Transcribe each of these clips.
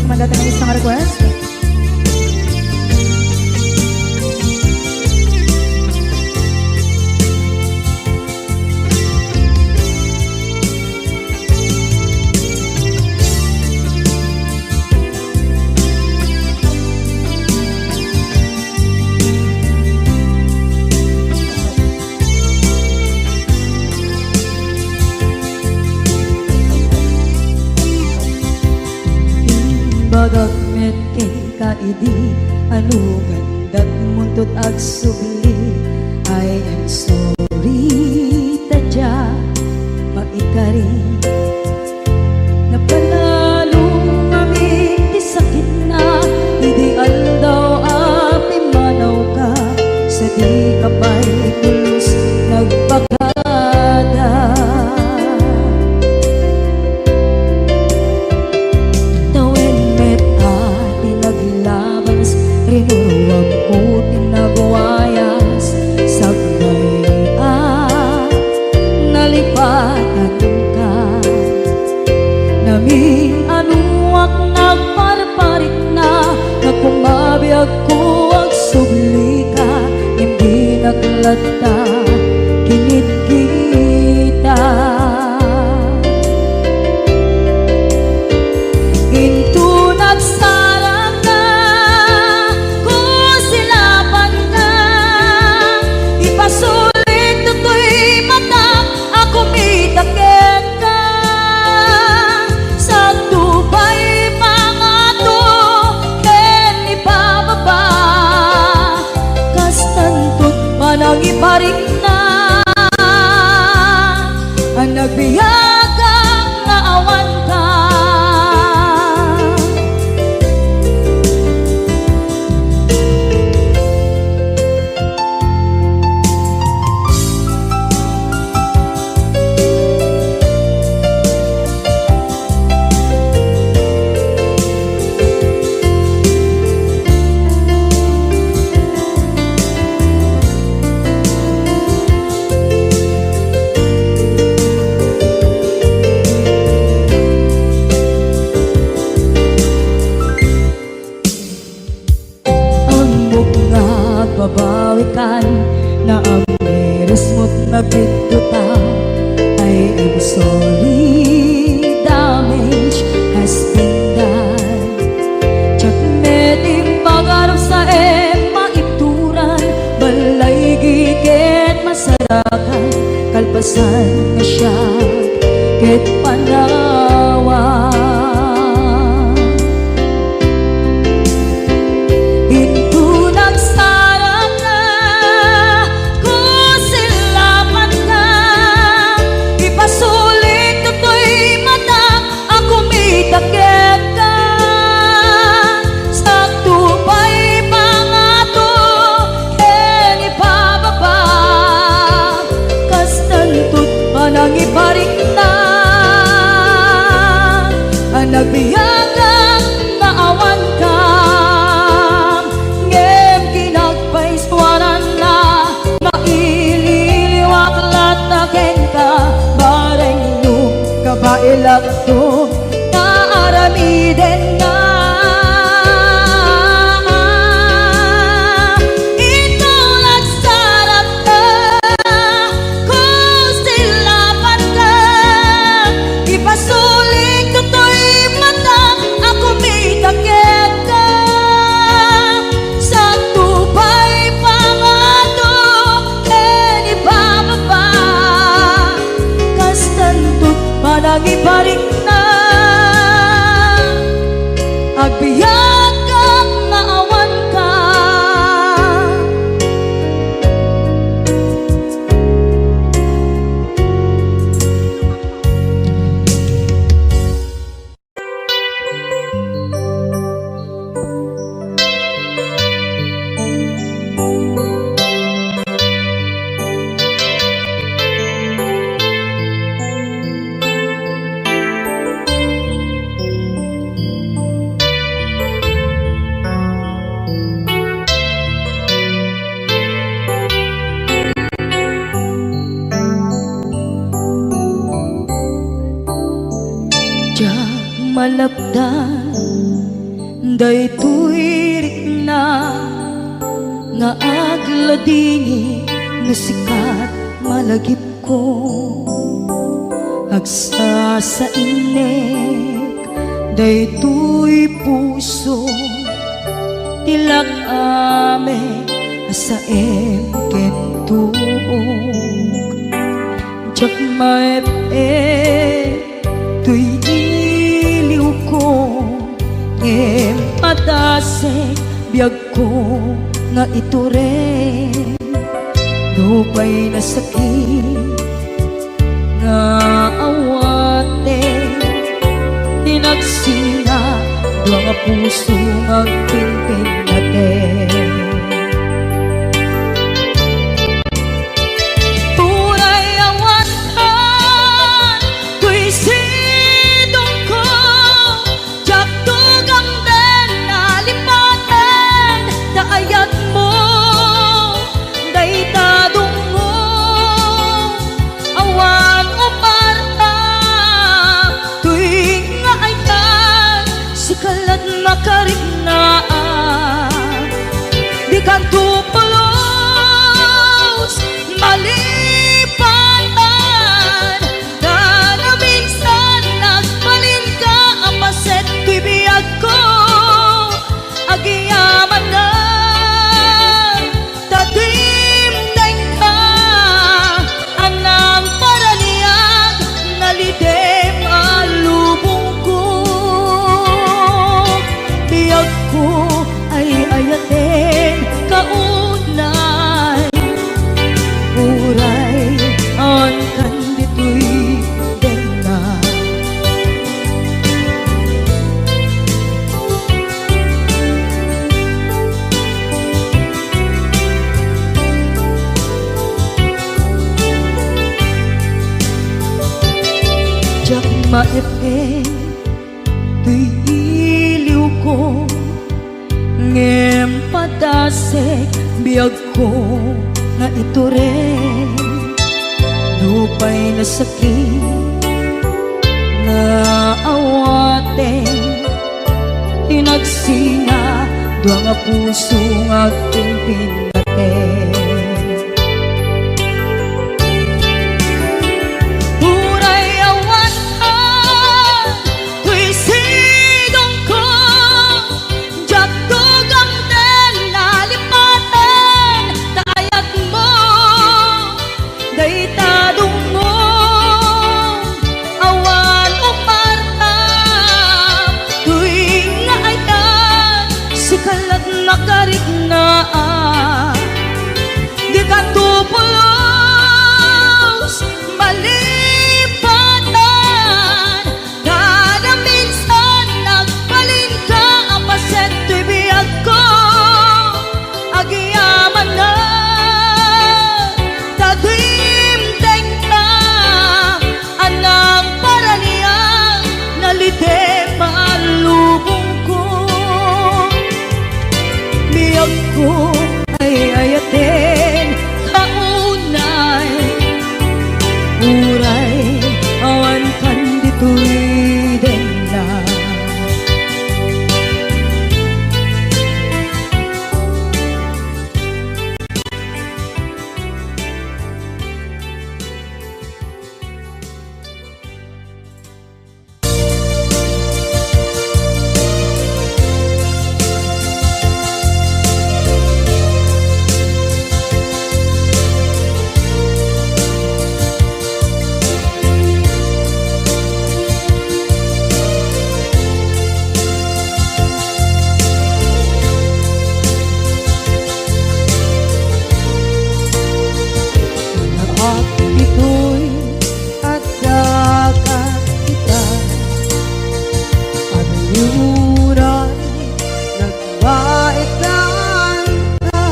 Mandatang ng isang request. Bagagmet kay kaidi anugan dat muntot ag subli. I am sorry tadya maikari napanalo kami di sakit na ideal daw api manaw ka sa di kapay pulos nagpakada. Rinuwag ko tinagwayas sagnay nalipatan ka namin anuak nagparparit na nagkumabiyag ko ang subli ka hindi naglata kinit kita into nagsarang na sulit tutoy mata ako mitakit ka sa tubay mga to ken ibababa kastantut manang iparik na ang nagbiyagang nga awan ka. Babawikan na ang meres mo't nagpituta. I am sorry, damage has been done. Tsak medim magarap sa maituran balay gigit masarakan kalpasan na siya ket panawa. Iparik na ang nagbiyagang naawan ka ngem kinagpaiswanan na maililiwak lataken ka bareng nung kabailak to naaramiden na. Iparik na agbiyak ang naawan ka. malapdan Daytoy rikna nga agladini nga sikat malagip ko agsa sa inek daytoy puso tilak ame sa kentug jak maep tuy iliw ko ngem patasek biyag ko nga ito rin lupay na sakit nga awate tinagsinga dua nga puso nga pimpin natin puray awatan tuy sidong ko jak tugang den nalipaten daayat mo daytadong mo awan umarta tuwing nga ayan sikalat makariknaan di ka tupulos malipatan na na minsan nagbalin ka ang paset tuy biyag ko agiyaman na tatimdeng ka anang paraniyag nalidem alubong ko biyag ko ay ayaten kaunay uray ang kandito'y denga jak maepen tuy iliw ko ngem padasek biyag ko nga ito rin lupay na sakit na awaten tinagsinga dua nga puso nga pimpin natin puray awatan tuy sidong ko jak tugang den nalipaten daayat mo daytadong mo awan umarta tuwing nga ayan sikalat makariknaan di ka tupulos malipatan kada minsan nagbalin ka ang paset tuy biyag ko agiyaman na tatimdeng ka anang paraniyang nalidem alubong ko biyag ko ay ayaten kaunay uray awan kandito'y denga at ito'y adagat kita at yuray nagbaikan ka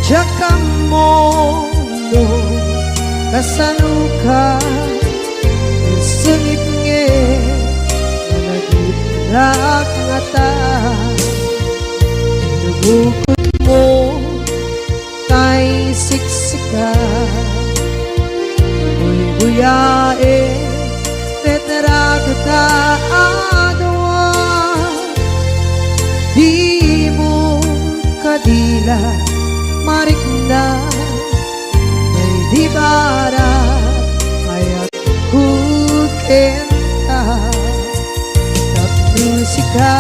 tsaka mo no kasaluka sungit nge na nagitrak nga ta nabukod mo kay siksika Uy buyae tetra ka adwa maila marikna may di bara ayat kukenta tak musika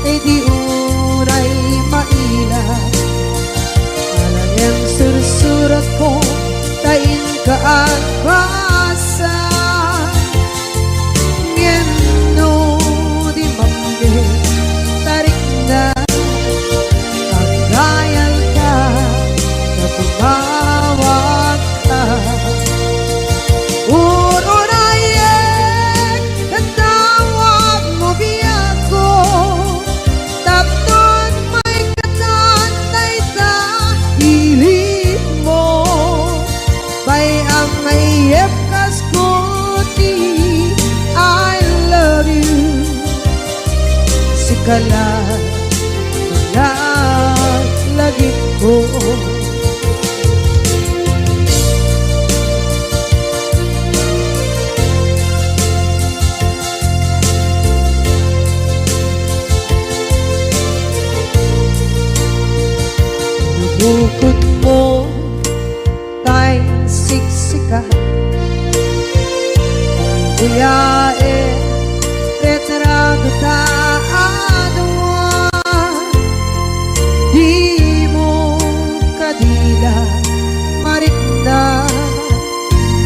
ay di uray maila alam yang sursurat ko tain ka ang basa ngeno di mambe tarik na pagdayal ka na tumawag ka urunayek katawag mo biyako tapnon may katantay sa hilig mo bay ang mayep kaskuti I love you sikala lagi ko bukod mo tay siksika buyae retrado ta adwa di mo kadila marikna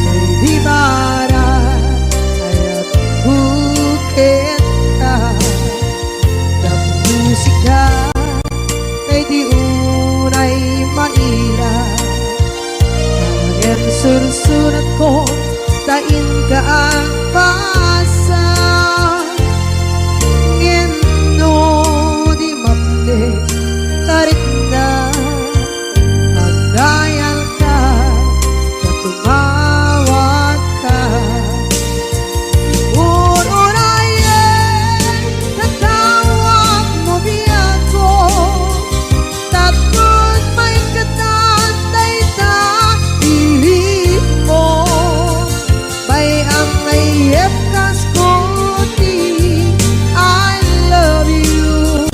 may di bara ayat buketa ng musika ay di unay maila ang sursurat ko tain ka ang pasa ngeno di mamle tarik na magdayal ka na tumawag ka ururayen natawag mo biyako tapos may katantay sa pilit mo bay ang mayep kaskuti I love you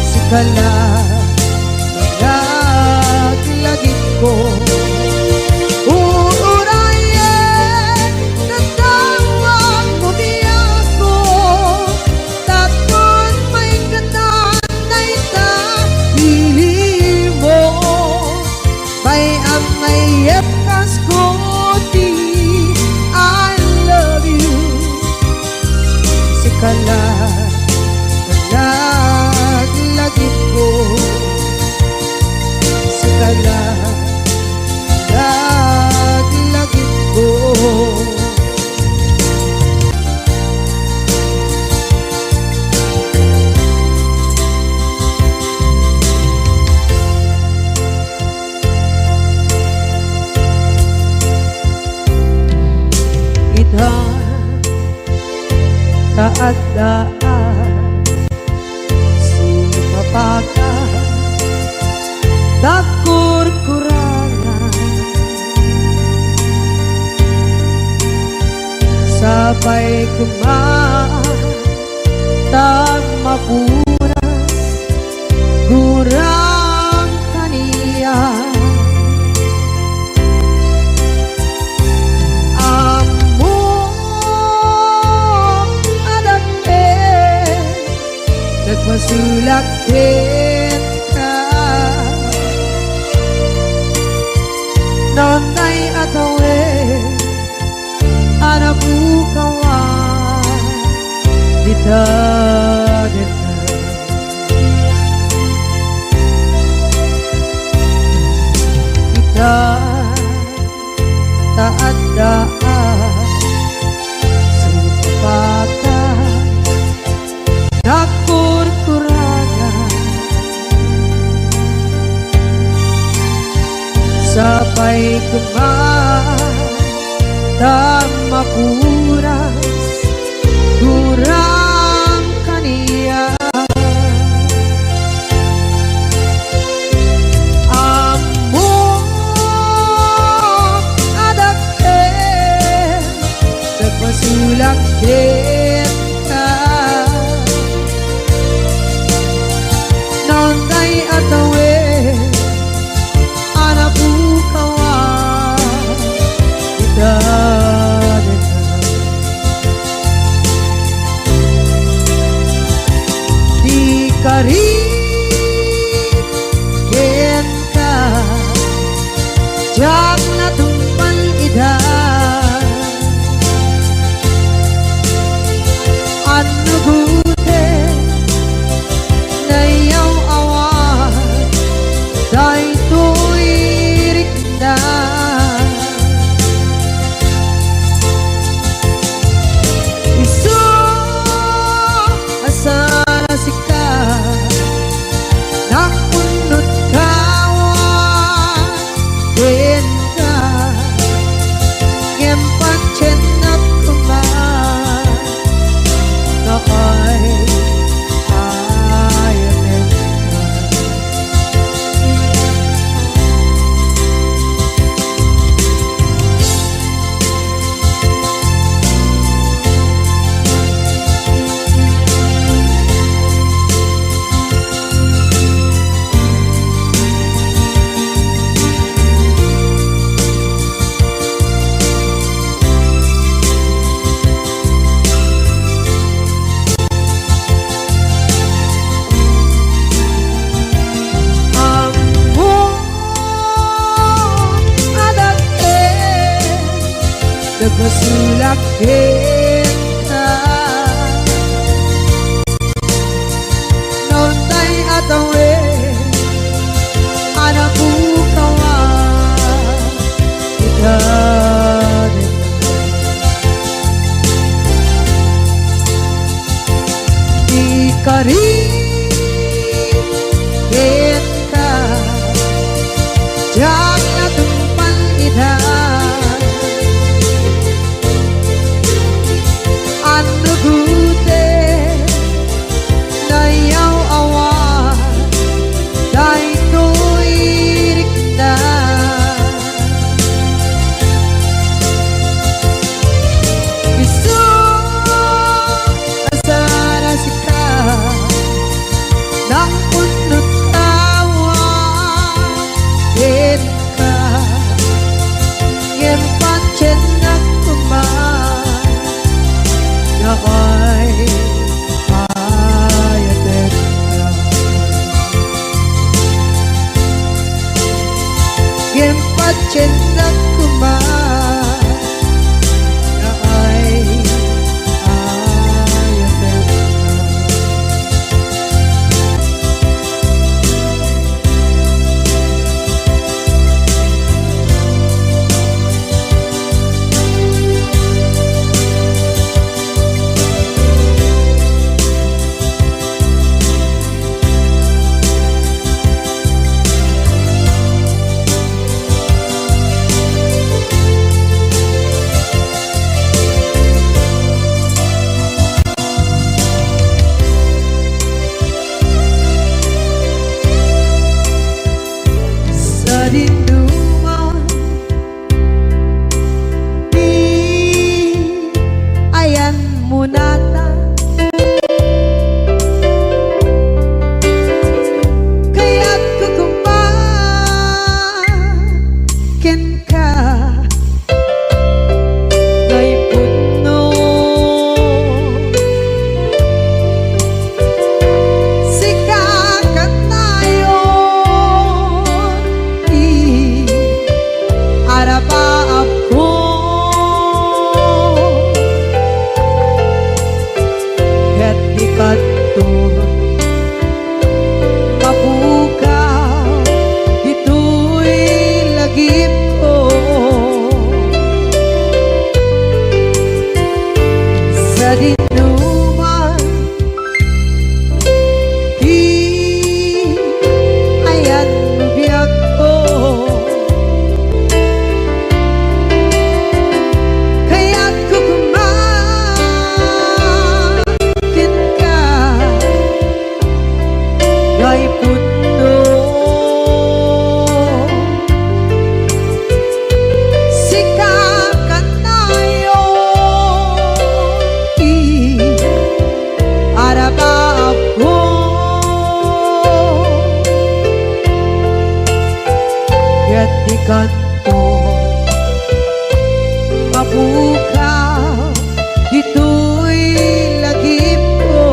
sikala lagi ko ururayen natawag mo biyako tapos may katantay sa hilig mo bay ang mayep kaskuti I love you sikala lagi ko sikala lagi ko ita taadaan sumapaka takur-kurangan sabay kumaan tag mapunas gurang kaniya nagpasulakit ka nonday atawin anapukawan dita kita taadaan sumpakan nakur-kurangan sabay kumaan tag mapuras gurang kaniya amok adakit nagpasulakit ka nonday at jak natumpan ida ano gute na yaw awan day tuirik na isu asana sika nakunot kawan din ka ngempat chenap kuman na ay ayanin nagmasulak kita noon tay atawe anak bukawan kita di kari kita jak natumpan ida ano gute na yaw awan day tuirik na isu asara sika nang unot kawan din ka ngempat chenak kuman na ay ayatin ka ngempat chenak kuman na ay ayatin ka sa dinduman di ayan mo nata kaya't kukumakin ka kay puno sikakat tayon arapa ako ket dikadto mapukaw dito'y lagip ko sa dinuman di ayan biyak ko kaya't kukumakin ka kay puno sikakat tayo arapa ako ket dikadto mapukaw dito'y lagip ko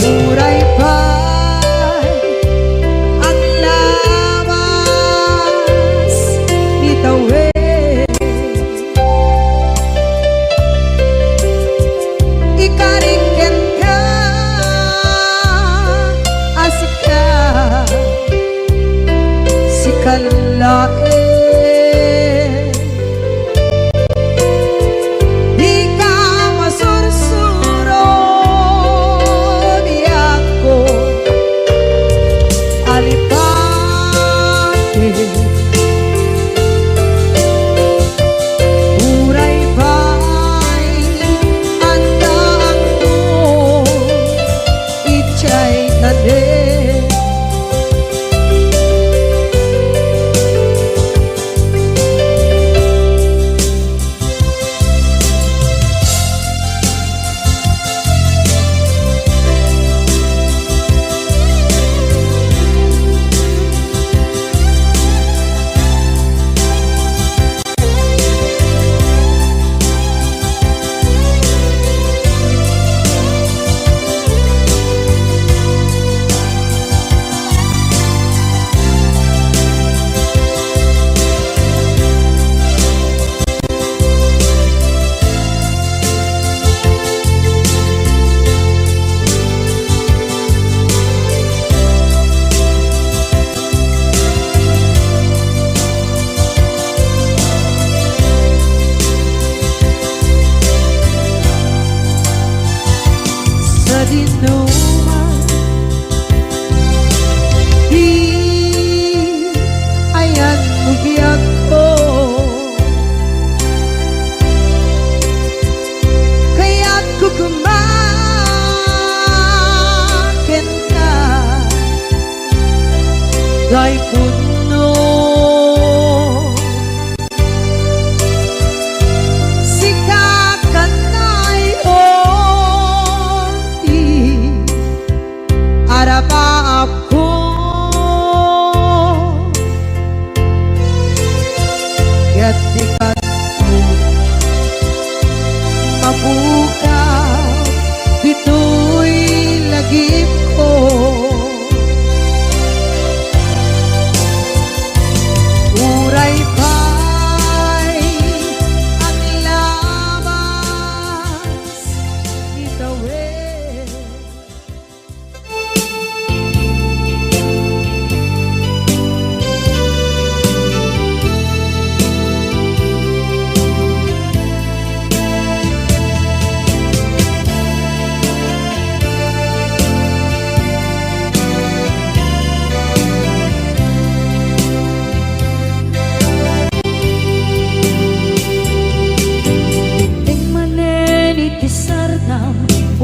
muray pa'y lalae. Di ka masursuro biyak ko alipate. Uray ba'y andaan mo ichay tade. Dinuman di ayan mugiyak ko kaya't kukumakin ka gay puno ako kaya't ikat mo mabukaw dito'y lagip ko. Uray ba'y ang labas itawid.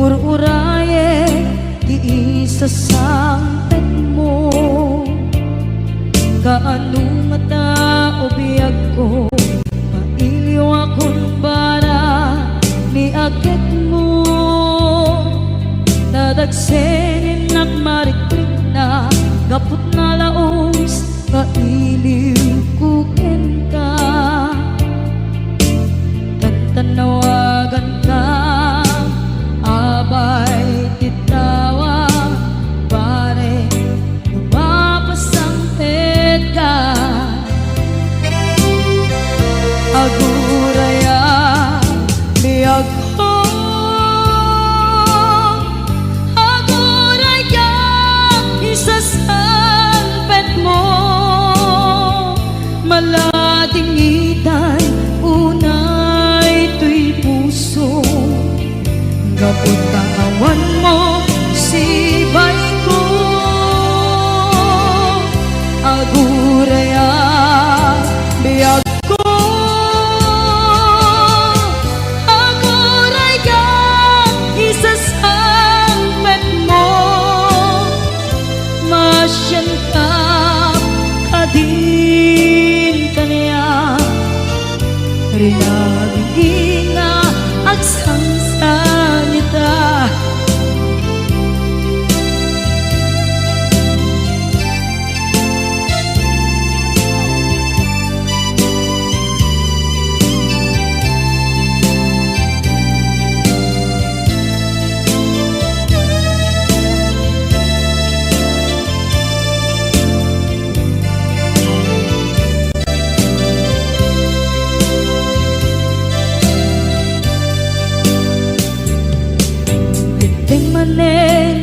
Ur-uraye di isa sampet mo kaano mata o biyag ko mailiw akong bara ni agad mo nadagsenin nagmariklik na gapot na laos kailiw kuken ka tantanawagan ka abay titawa pare lumapasangpet ka aguraya biyag ko aguraya isasangpet mo maladingitan unay tuy puso kapag katawan mo sibay ko aguraya biyag ko aguraya isasangpet mo masyan ka kadin kanya rinaging nga agsangsan nita.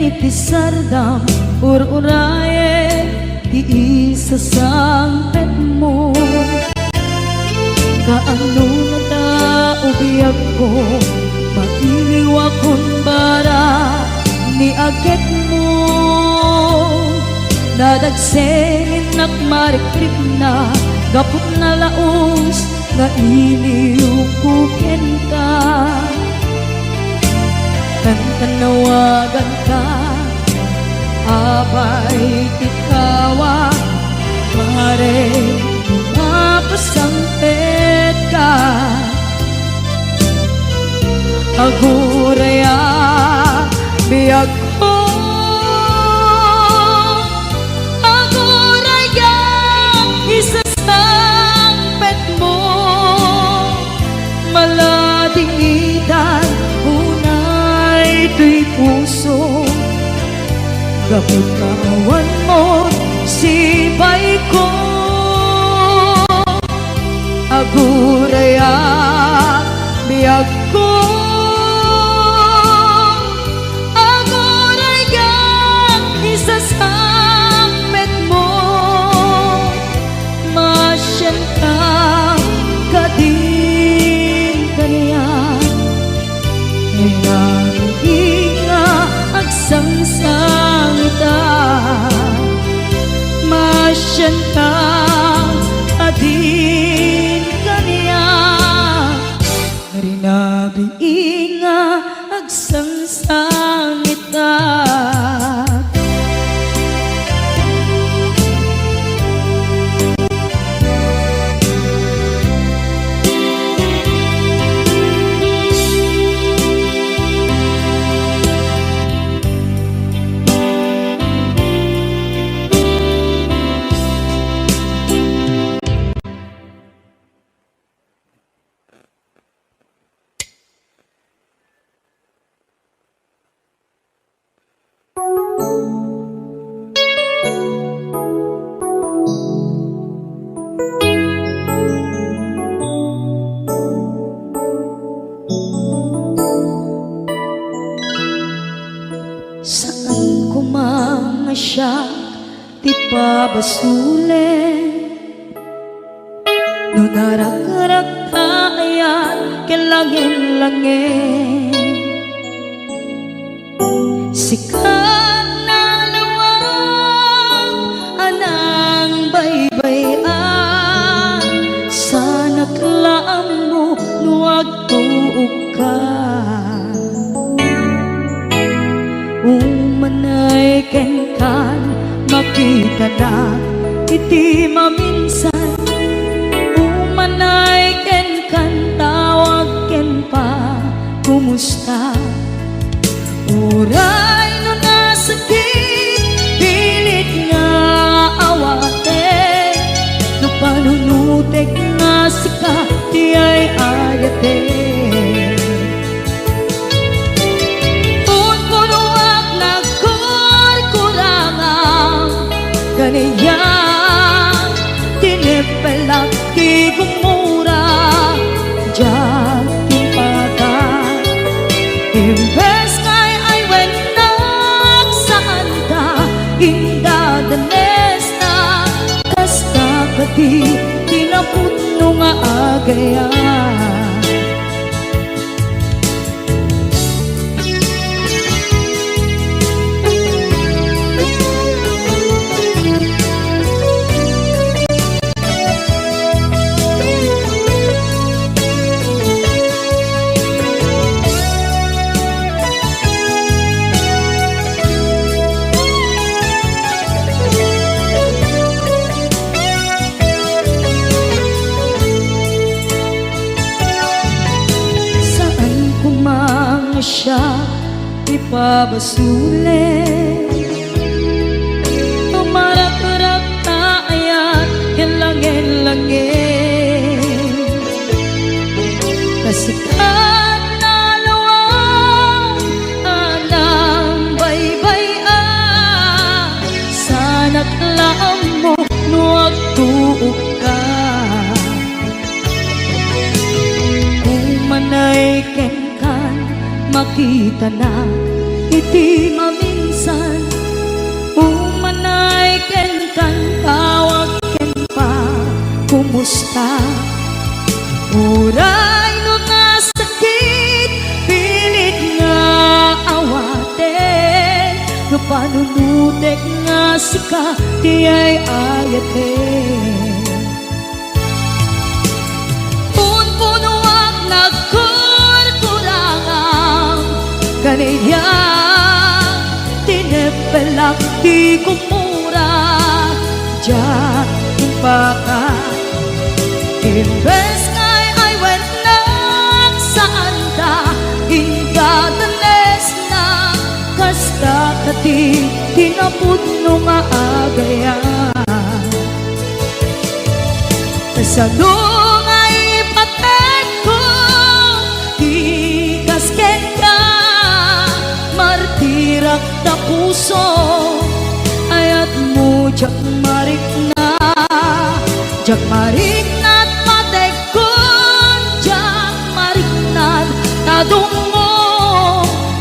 Itisardam ur-uraye di isa sang kaano na taubiyag ko, mailiwa kon bara ni agit mo. Nadagsenin nakmarikrip na gapot na laos nga iniukuken ka. Tanawagan ka, abay tikawa, pare mapasampet ka. Aguraya biyag ko, aguraya isasampet mo. Maladingitan unay ito'y puso, gapot na awan mo sibay ko. Aguraya biyag ko, aguraya isasampet mo. Masyan ka kadin kaniyan, ay nanghinga agsangsangita. Masyan ka adin kaniya, rinabiinga agsangsangita. Saan ko mga siya ti pabasule, no narak-rak tayan kelangin-langin. Sikat na lawang anang baybayan, sana klaan mo nuwag tuog ka. Umanay ken kan makita na iti maminsan. Umanay ken kan tawag ken pa kumusta. Uray no nasakit pilit nga awate, no panunutek nga sika di ay ayate. Kaniyan tinipelak ti gumura diyan timpagan. Imbes kay ay wenak saan ka indadanes na, kasta kati tinaputno nga agayan. Siya ipabasule, tumarak-rak tayan kelangin-langin. Kasikat na lawang anang baybayan, sana klaan mo nuwag tuog ka. Umanay ken makita na iti maminsan. Umanay ken kan tawag ken pa kumusta. sika ti ay ayaten. Punpunuak nagkurkurangang kaniya tinepelak di kumura diyan impaka. Imbes ngay ay wenak saan ta ingadanes na kasta kati tinapudno nga agayan. Kasano nga ipatek ko ikasken ka martirak na puso ayat mo jak marik na jak marik na patek ko jak marik na tadungo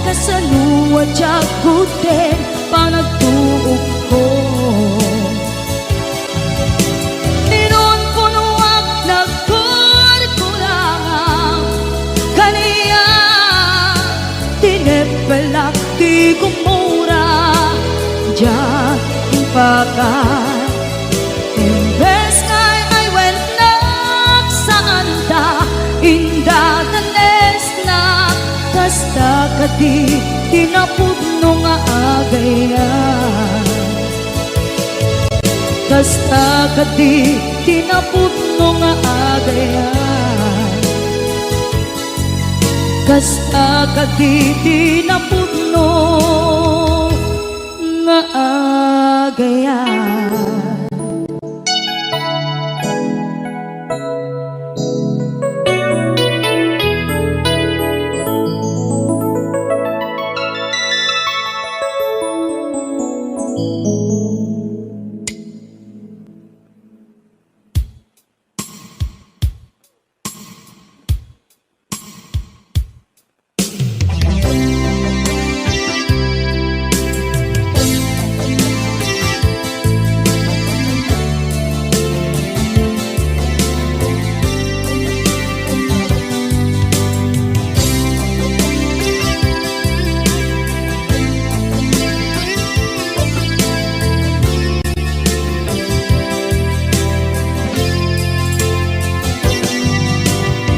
kasano jak guten panagtuog ko. Inon punuak nagkurkurangang kaniya tinepelak di kumura diyan ipakan. Imbes ngay ay wenak saan ta indadanes na kasta kadi tinapudno nga agayan. Kasta kadi tinapudno nga agayan. Kasta kadi tinapudno nga agayan.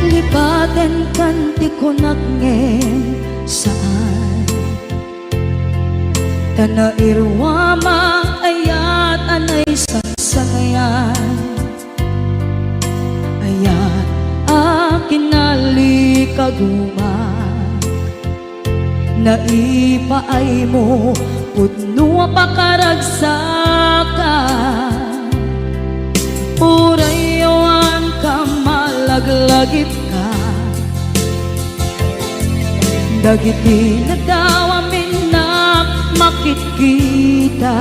Lipaten kanti ko nagngem saan tana irwama ayat anay sangsangayan ayat akin nalikaguma naipaay mo pudno pakaragsakan urayawan ka malaglagip ka dagiti na daw amin na makikita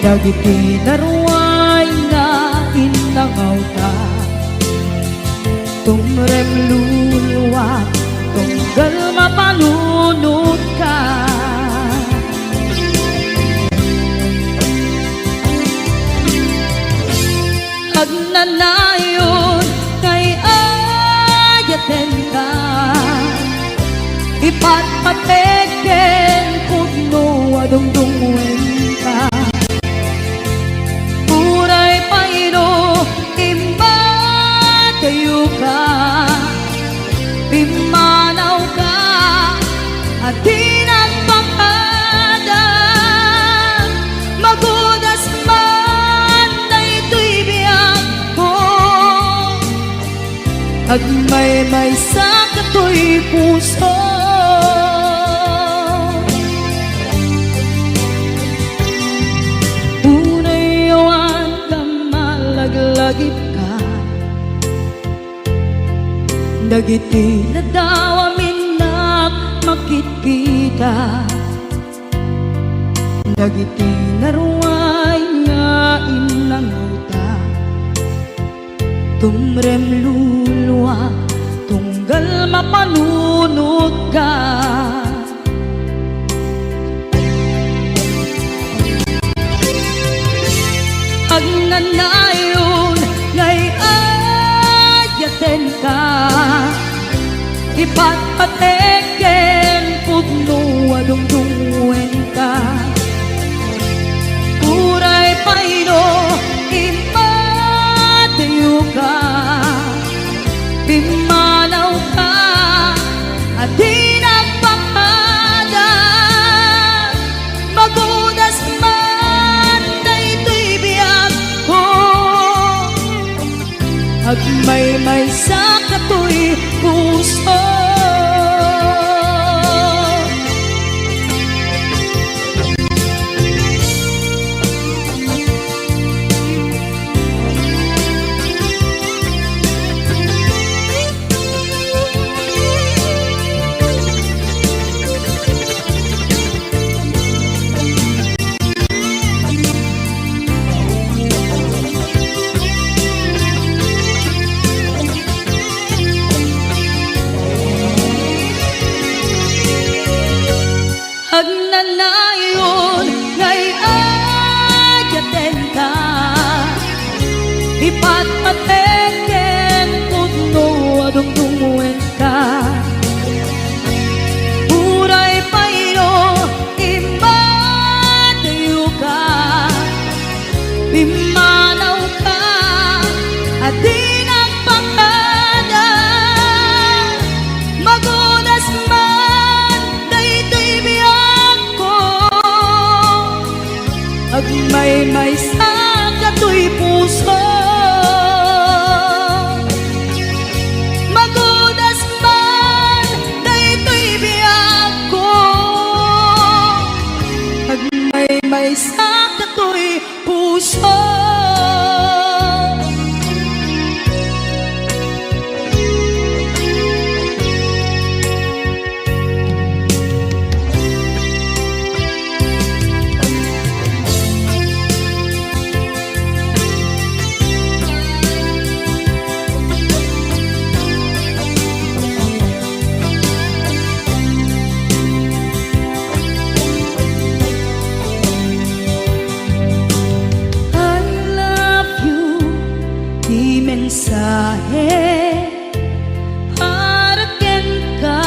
dagiti naruay na inangaw ta tumrem luluwa tunggal mapalunod ka agnanayon kay ayaten ka ipatpateken pudno adungdungwen ka puray paino imbatayo ka pimanaw ka at di nagpapada magudas man na ito'y biyag ko at may sa kato'y puso unayawan ka malaglagip ka dagiti na daw amin na makikita dagiti naruay nga inangaw ta tumrem luluwa tunggal mapanunod ka agnanayon ngay ayaten ka ipatpateken pudno adungdungwen ka Nagmaymay sa katoy puso. Agnanayon ngay ayaten ka, ipatpateken tudno adungdungwen ka. Buray payo imadayo ka, bimanaw ka at di nagpakada. Magunas man daytoy biyag ko, agmaymay sa katoy puso. Magunas man daytoy biyag ko, agmaymay sa katoy puso. Mensahe haraken ka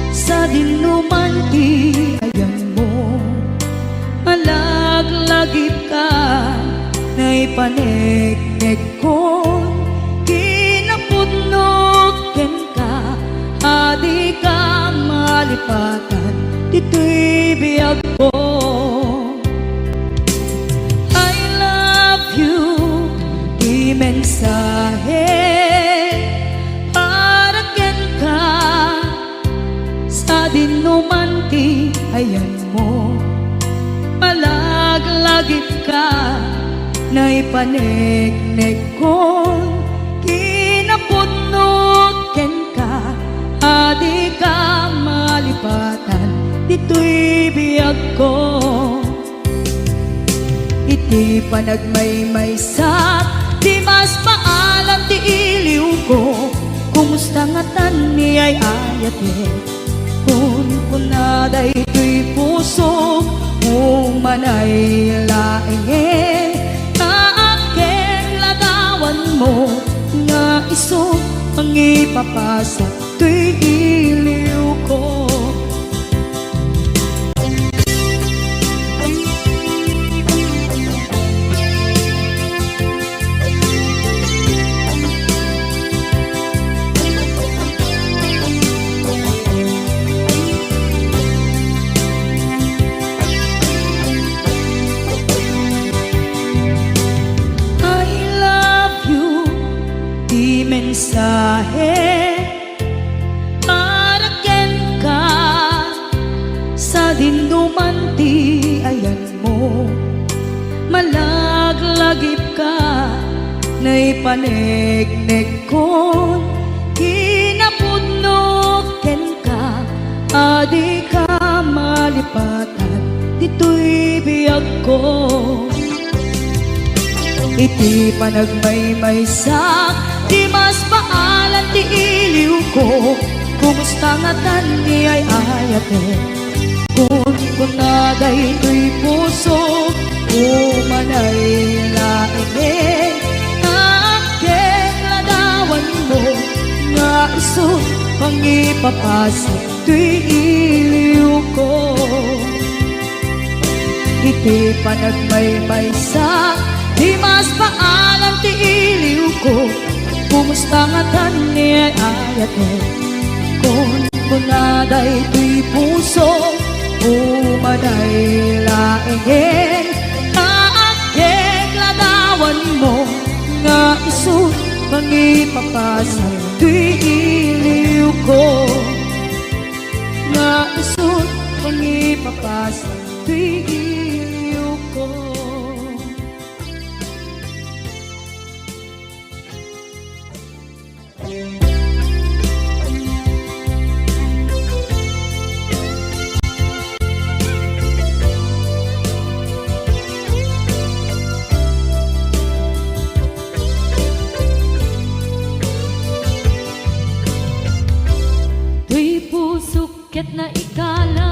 sa dinuman ti ayan mo. Malaglagip ka na ipaneknek ko, kinapudnoken ka, adi ka malipatan dito'y biyag ko. Mensahe haraken ka sa dinuman ti ayan mo. Malaglagip ka na ipaneknek ko, kinapudnoken ka, adi ka malipatan dito'y biyag ko. Iti panagmaymay sa di mas paalam ti iliw ko, kumusta nga tan ni ay ayate. Kun kunaday to'y puso, umanay laingen, kaaken lagawan mo, nga iso ang ipapasa to'y iliw ko. Mensahe haraken ka sa dinuman ti ayan mo. Malaglagip ka na ipaneknek ko, kinapudnoken ka, adi ka malipatan dito'y biyag ko. Iti panagmaymay sa di mas paalan ti iliw ko, kumusta nga tan ni ay ayate. Kun kunaday to'y puso, umanay laingen, kaaken ladawan mo, nga iso pangipapasa to'y iliw ko. Iti panagmaymay sa di mas paalam ti iliw ko, kumusta nga tan ni ay ayate. Kun kunaday to'y puso, umanay laingen, kaaken ladawan mo, nga iso mapasal tuy iliw ko nga isot pangipapasal tuy iliw ko. Ket na ikala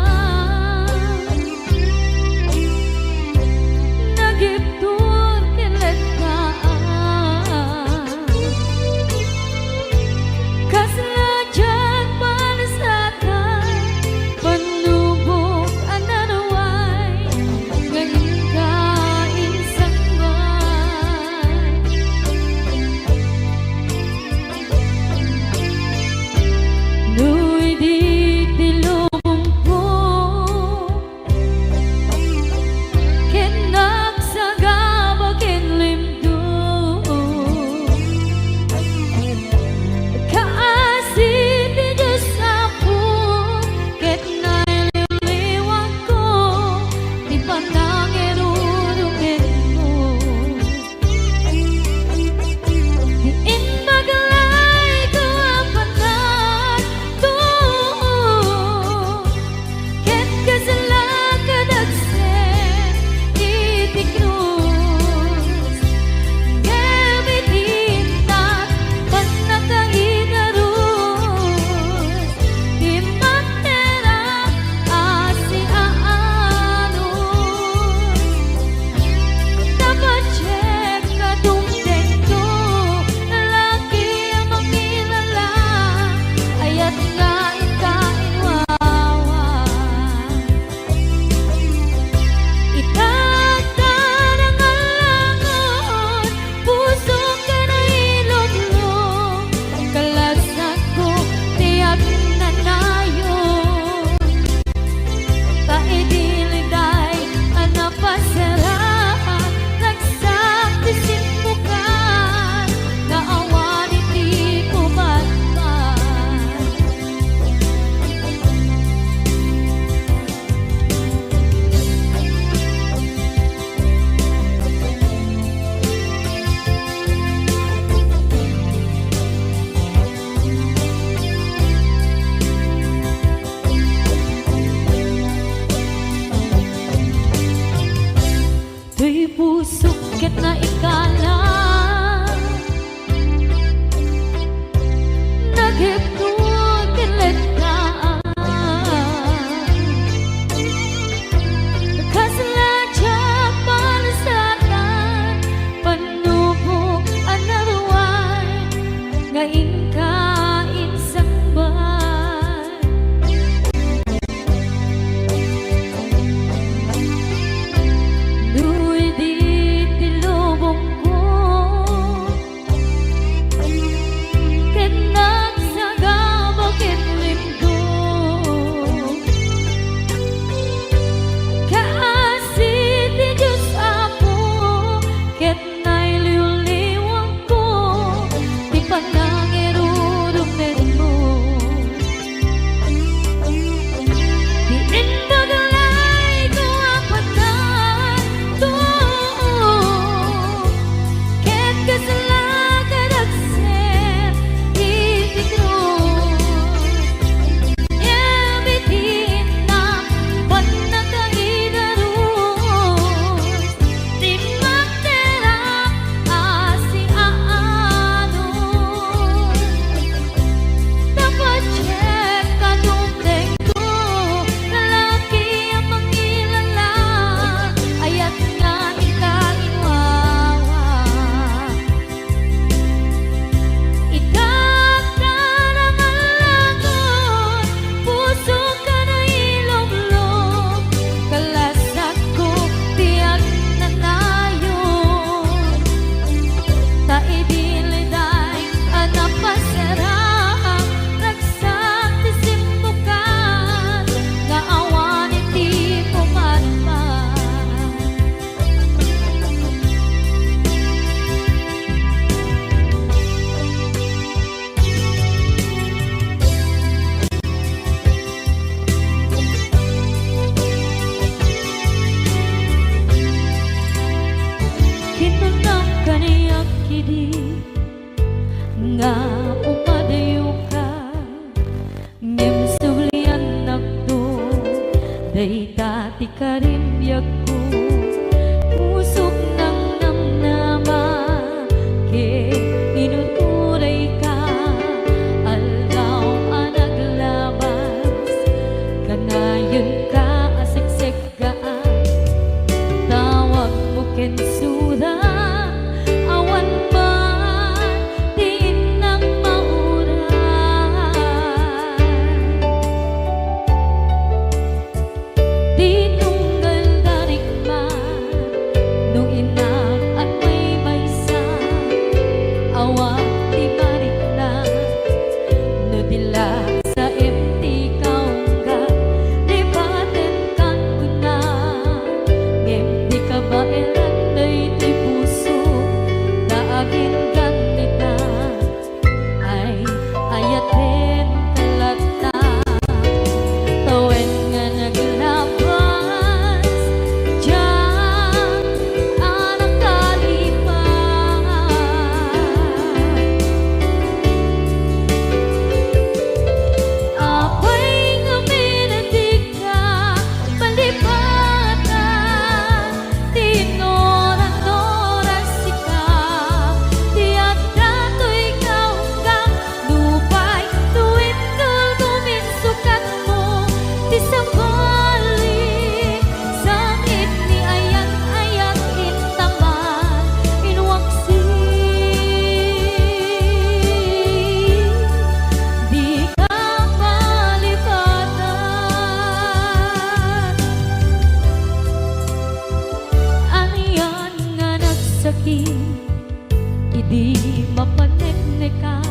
nagiptur kilet ka kasla dyan palasatan panubok ananaway ngayon ka insangay nuy di pusukit na ikala naghiptun kilit ka kasaladyak palasatan panubok anaruan ngayon ka insang Ket nagsaga nga umadayo ka ngem sulian nakdo day dati ka rin ko pusok ng namnama ke inuturay ka aldaw anaglabas kanayon ka asiksik ka tawag mo kensura awan man din ng mauran di tunggal darik man no inak at may maysa awat di marik na no dila sa empty kaungga libaten kan kuna ngem di ka ba day di puso daagin ganita ay ayaten kalata tawen nga naglabas diyan anak kalipas apay nga minadig ka palipatan tinoran-noran sika tiyak dato'y kaunggang lupay tuwid tumin sukat mo di sambali sangit ni ayan-ayan intaman inwaksi di ka malipatan aniyan nga nagsakit idi mapaneknekan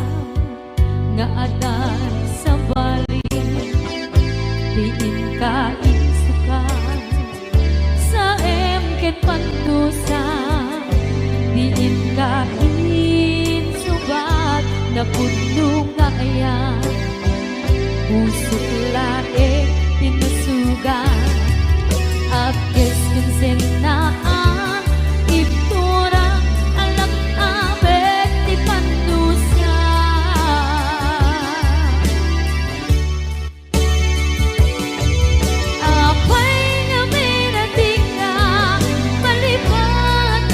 nga adan sa bali diin ka insukan sa emket pandusa diin ka insubat na puno nga ayan pusok lae tinusugan Abges kinsenaan Ibturang alam abet di pandusa apay nga minadig ka palipatan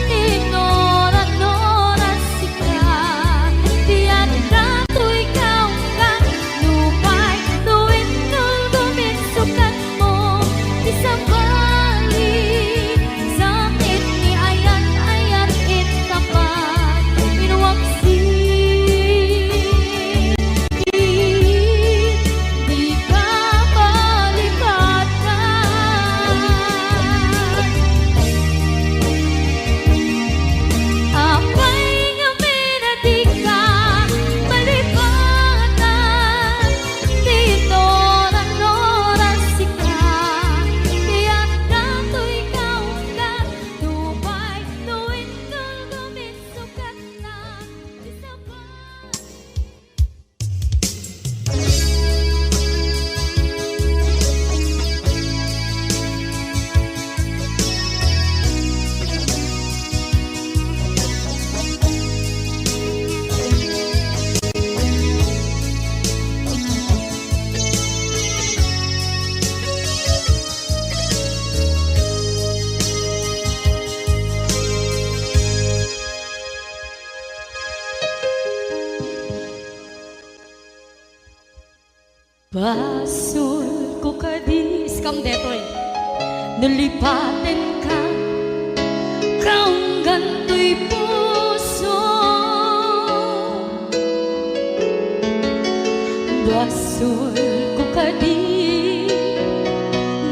tinoran-noran sika tiyak dato'y kaunggang lupay tuwid tumin sukat mo di sambali sakit ni ayan-ayan intapan inwaksi di ka malipatan apay nga minadig ka malipatan tinoran-noran sika tiyak dato'y kaunggan lupay tuwid tumin sukat na di sambali Basul ko kadis kam detoy nalipaten ka kaunggan to'y puso basul ko kadis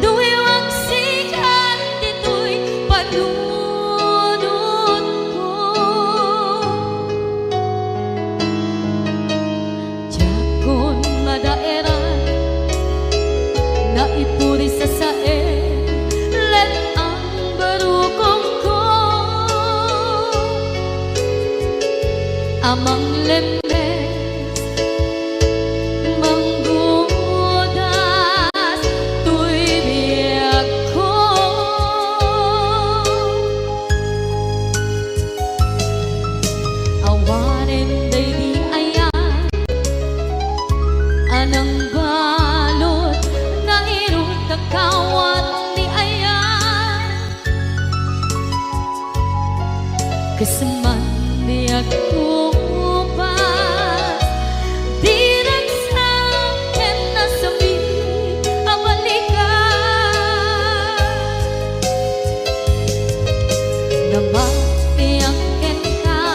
duwewang sikan dito'y panunod ko Jakon madaeran na ipuri sa sae let ang barukong ko amang lemes manggudas tuy biyak ko awan kasaman di ako upas. Di nagsakin na sabi ang balikan. Namatiyakin ka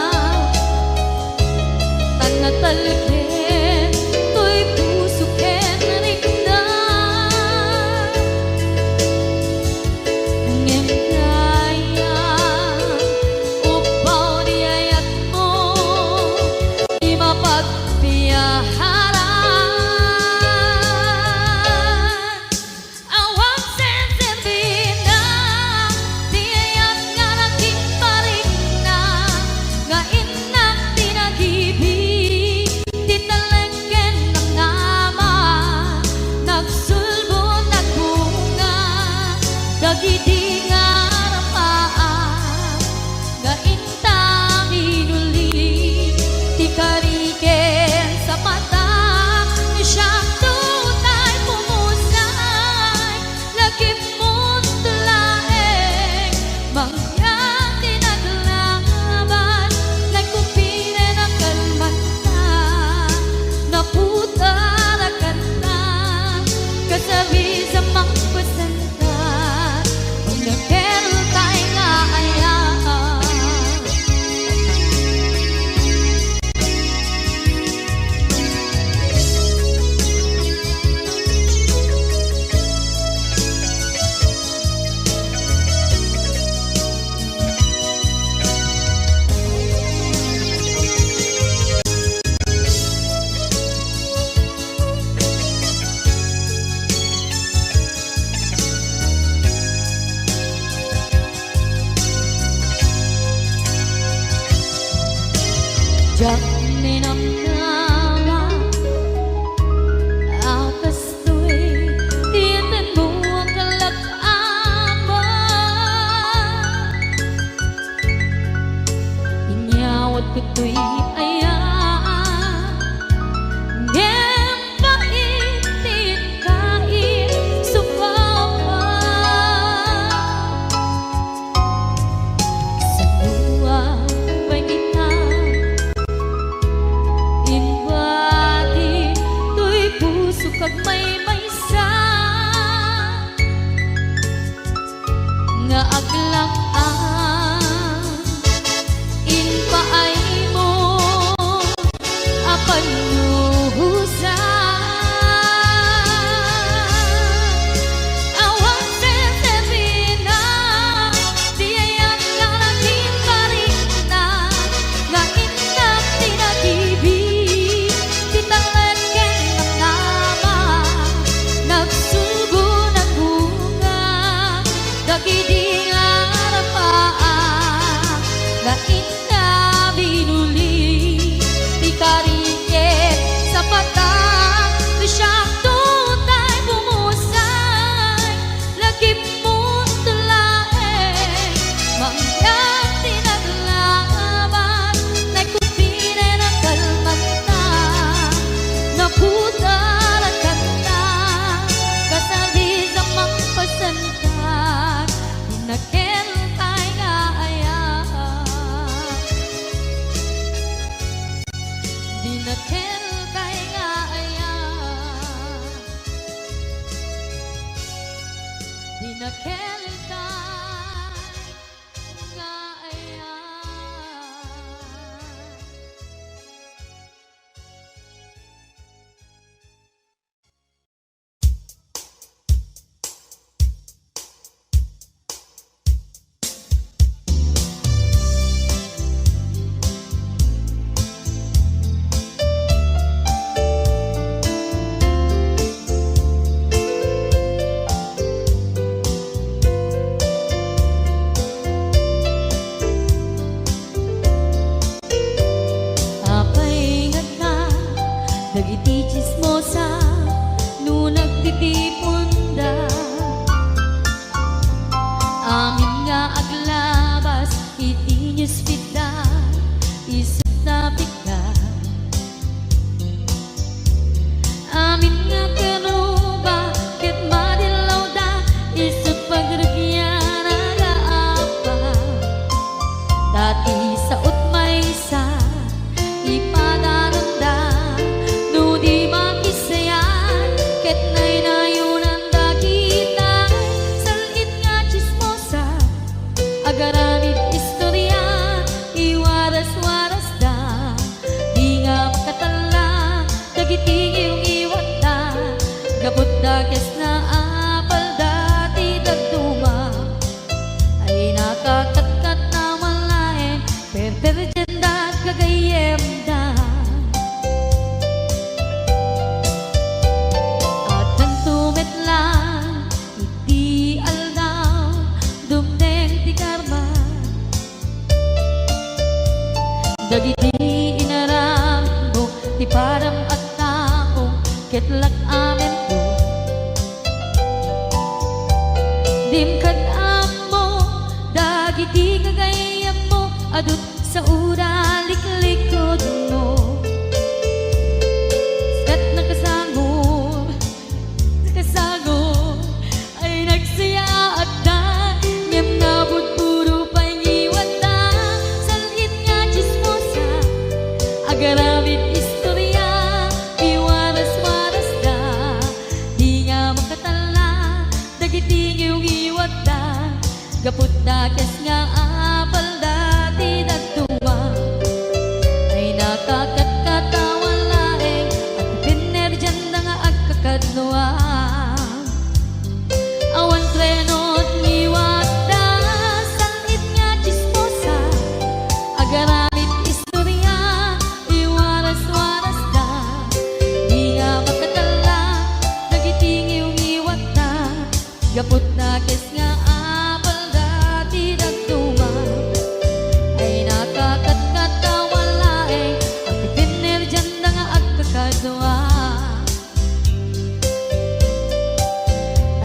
tanatalkin to'y pusukin rikna. Ngem kaya upaw di ayat mo di mapagpiyaharan. Awang sensin na di ayat nga naging paring na nga inak tinagibig di talengken ng nama nagsulbo nagbunga dagiti nga rapaan nga intang inuli ti kariken sa mata ni siyang tunay pumusay lagip mo't tulaeng mangyang tinaglaban nagkumpire ng kalmanta naputarakan na kasabi sa mangpasanta kung nagkero tayo nga ayaan. Diyak ninamnama akas to'y tiyan mo ang kalak-aman. Inyawat ko to'y ayaan ngem paitin kain supawan. Sa luwa pangitan inbati to'y puso kag may maysa nga aglang-an inpaay mo apan nuhusan. Awang sensebina di ayat nga naging paring na nga inak tinagibig di talengken ng nama nagsugo nagbunga dagiti nga rapaan nga ina binuli di kariken sa patang di siyang tunay pumusay lagip mo't tulaeng mangyang tinaglaban nagkumpire ng kalmanta naputarakan na kasabi sa mangpasantag dinakentay nga ayaan. Dinakentay nga ayaan. Dinakentay nga ayaan. Dagiti chismosa no nagtitipunda amin nga aglabas iti newsfeed isip na pika amin nga kanuba ket madilaw da isip pagragyan aga apa dati agaramid istorya, iwaras-waras da, di nga makatala, dagiting yung iwat da, gabot da kes na apal dati dagduma, ay nakakatkat na malain, perperjen da kagayem da. At nang tumit lang, iti aldaw, dumdeng ti karma, dagiti inaram mo, ti param at tao, ketlak amen ko. Dimkad mo, dagiti kagayam mo, adut sa ura liklikod mo. Skat nakasagod, nakasagod, ay nagsaya at da, ngem nabot puro pangiwat da, salhit nga chismosa, agaramid istorya, iwaras-waras da, di nga makatala, dagiting yung iwat da, gaput da kes nga apal dati dagduma, ay nakakatkatawan laeng, at pinerjan da nga agkakadwa. Awan trenot ngiwat da, salhit nga chismosa, agaramid istorya, iwaras-waras da, di nga makatala, dagiting yung iwat da, gaput na kes nga apal dati dagduma, ay nakakatkatawan laeng, at pinerjan da nga agkakadwa.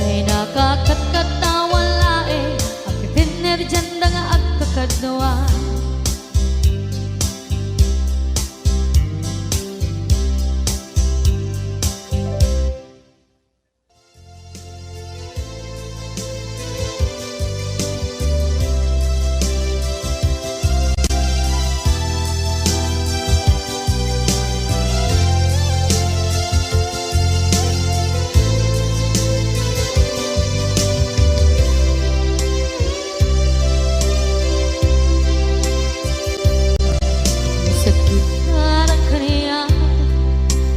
Ay nakakatkatawan laeng, at pinerjan da nga agkakadwa. Sakit na ng kaniya,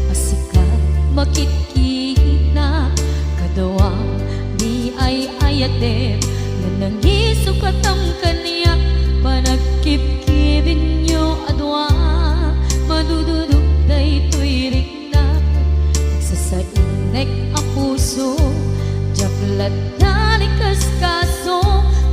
asikat makikita, kadawang di ay ayatem, yan ang isukat ang kaniya, panagkip-kibin nyo adwa, madududog da ito'y rikna, nagsasainek ang puso, jaklat na likas kaso,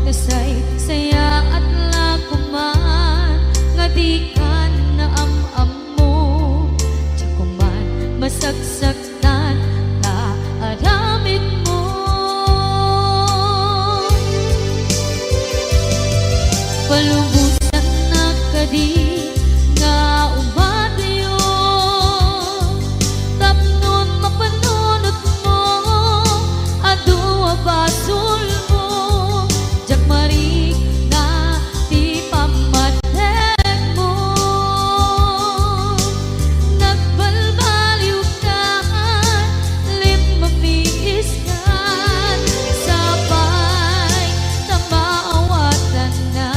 nasay saya at lakuman, nga di ka na am-am mo, tsakuman masagsaktan na aramid mo. Palubusan na kadi nga umadayo, tapnon mapanunot mo, adua basul mo, jak marik na ti pamatek mo, nagbalbaliw ka, limamiis ka, sabay na maawatan na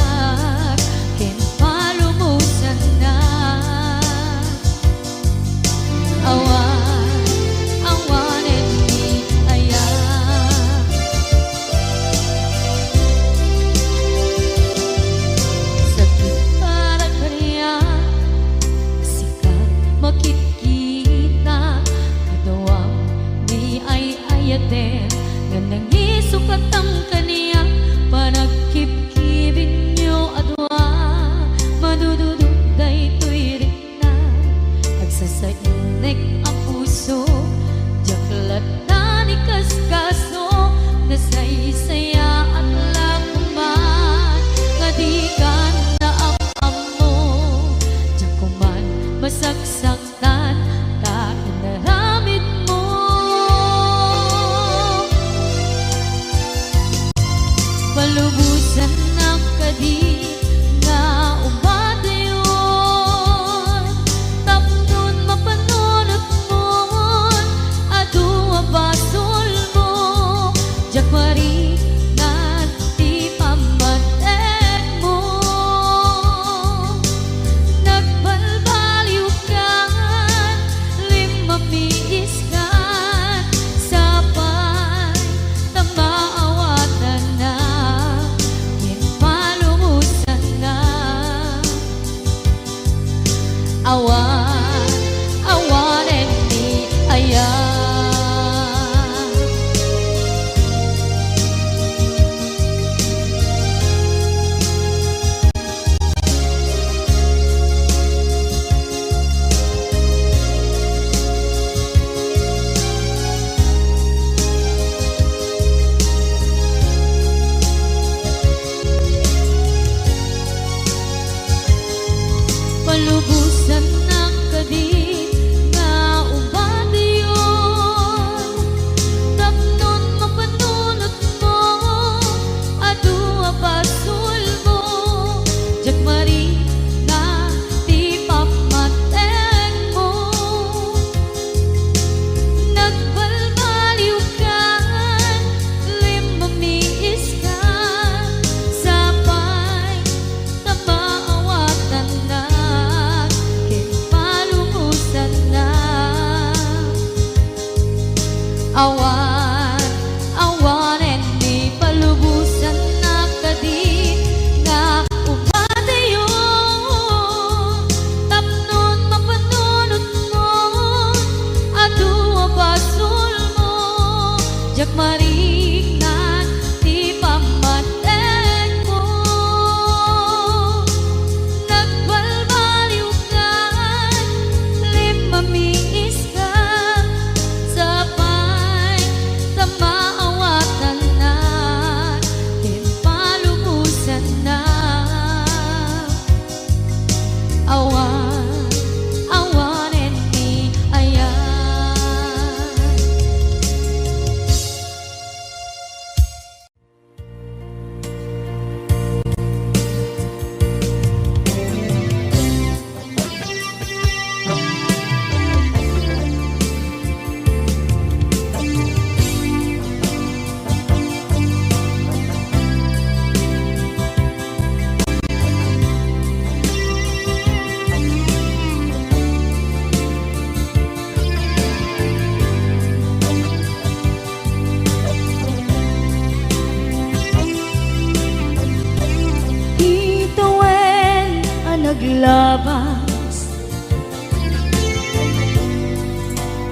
naglabas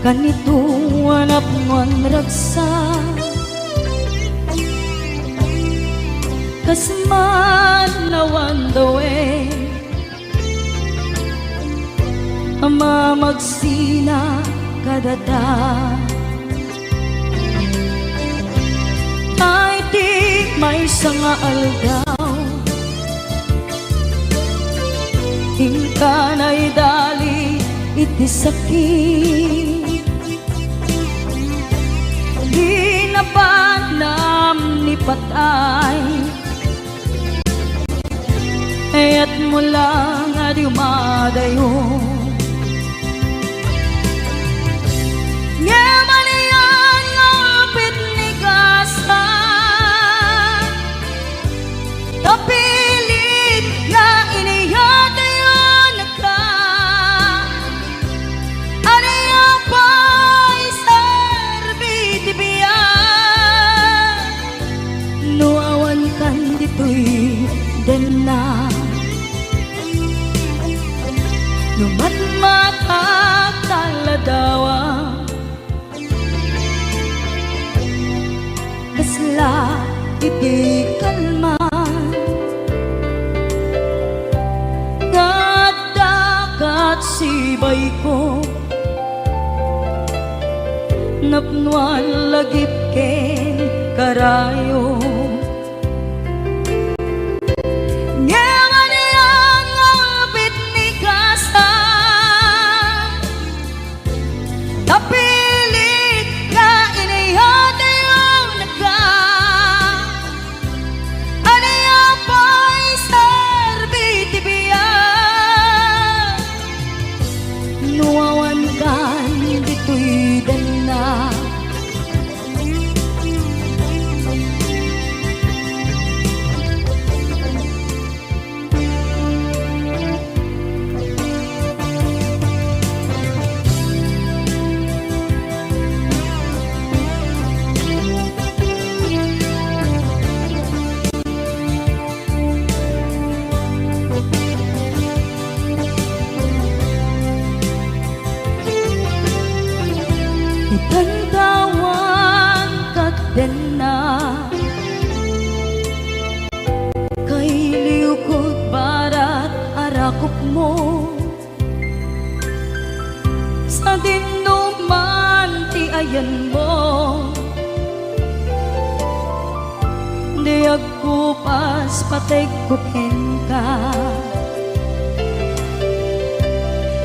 kanito hanap ngon ragsa kasman nawan dawe ama magsina kadada ay di may sanga aldaw hingkanay dali iti sakit di napanam ni patay ayat mo lang adi umadayo Ngamanian ngapit ni kasa tapilit nga iniyatayon ka aniya pa'y serbiti biyan nuawan kan dito'y dena numatmatak taladawa kasla iti kalman ngadakat sibay ko napnuan lagip ken karayo ngamanian ngapit ni kasa tapilit nga inihatayon nagka aniya pa'y serbiti biyan nuawan kan dito'y dana itantawan kag na kay liukod barat arakop mo sa dinuman ti ayan mo di ako pas patay kupen ka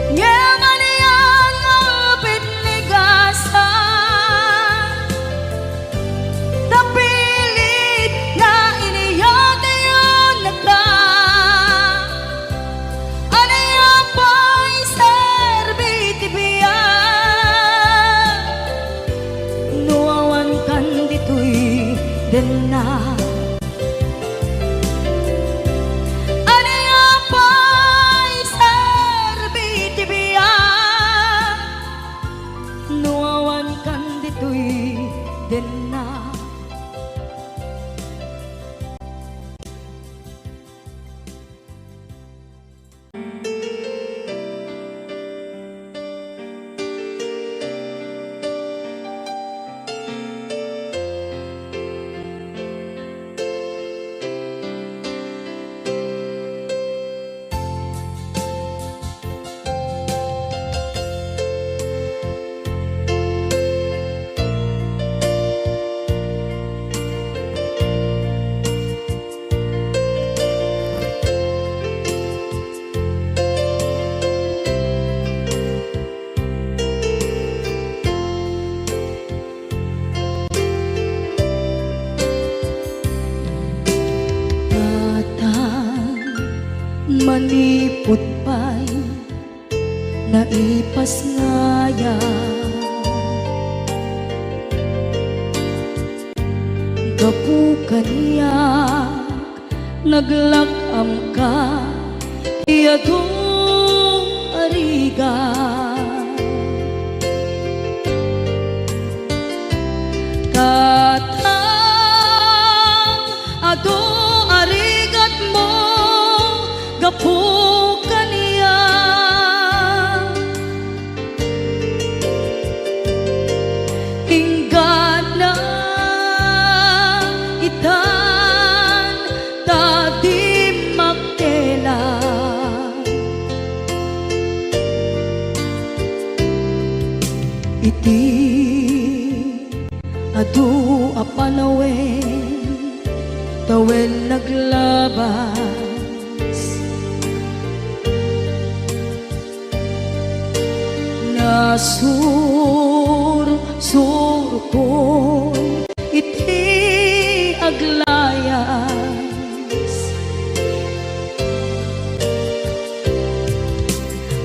Ngamanian ngapit ni kasa tapilit nga iniyatayon nagka aniya pa'y serbiti biyan nuawan kan dito'y dena aniya pa'y serbiti biyan nuawan kan dito'y dena manipot pa'y naipas ngaya gapukan niya naglakam ka iyadong ariga katang ado arigat mo gapukan Adu apanawen tawen naglabas Nasur ko iti aglayas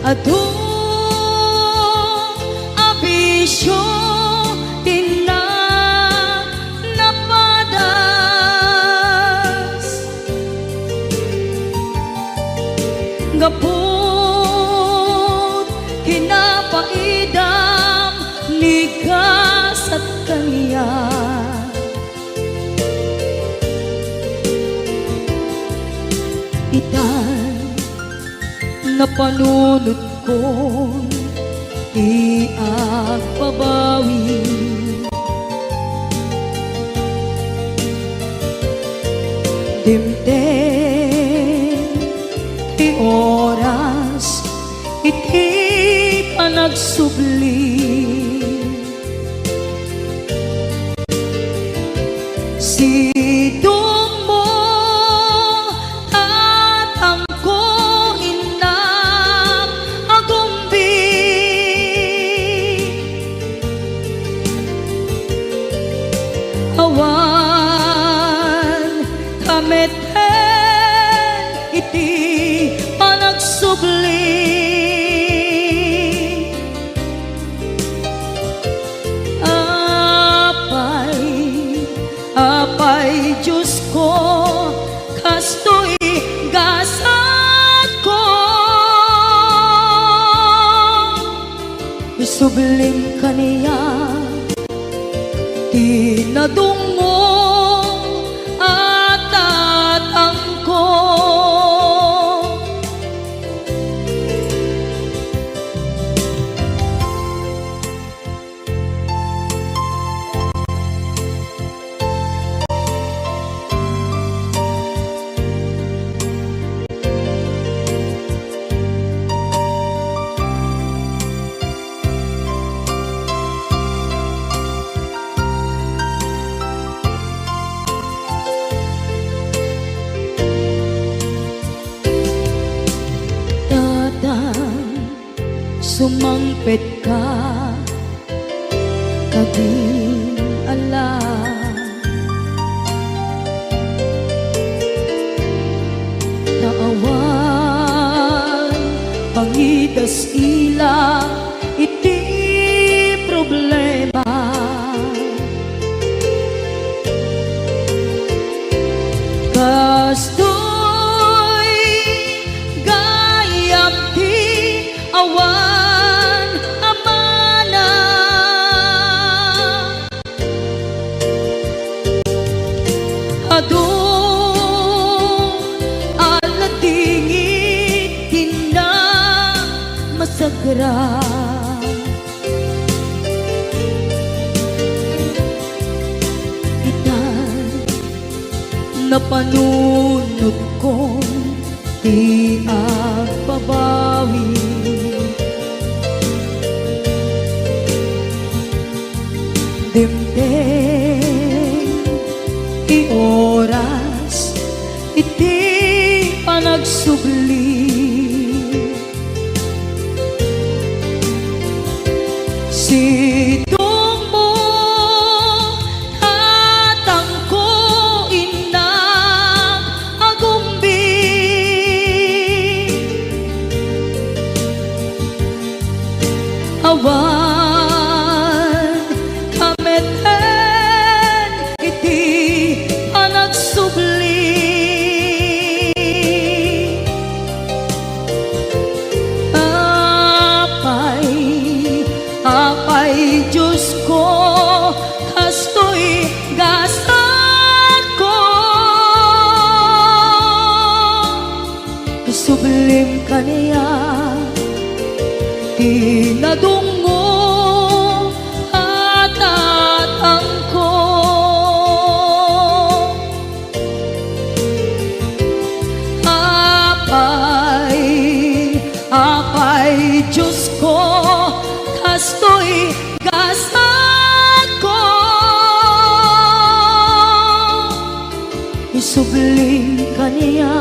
Adu abisyo Gapot kinapaidam nigas at kaniya Itan na panunod ko iagbabawi Dimdem ti oras iti panagsubli Sidong mo tatangko inang agumbi Awan kameten iti panagsubli Apay Diyos ko kastoy gasat ko Isubling kaniya tinadungo at tatangko Sumangpet ka kading alam Naawan pangidas ila iti problema Kastoy gayam ti awan Adu aladingit tina masagra Itan na panunod ko di agbabawi Dimdem ti oras iti panagsubli Sidong mo tatangko inang agumbi Awan kameten iti panagsubli Apay Diyos ko kastoy gasat ko Sublim kaniya tinadungo at tatangko Apay Diyos ko kastoy gasat ko subling kaniya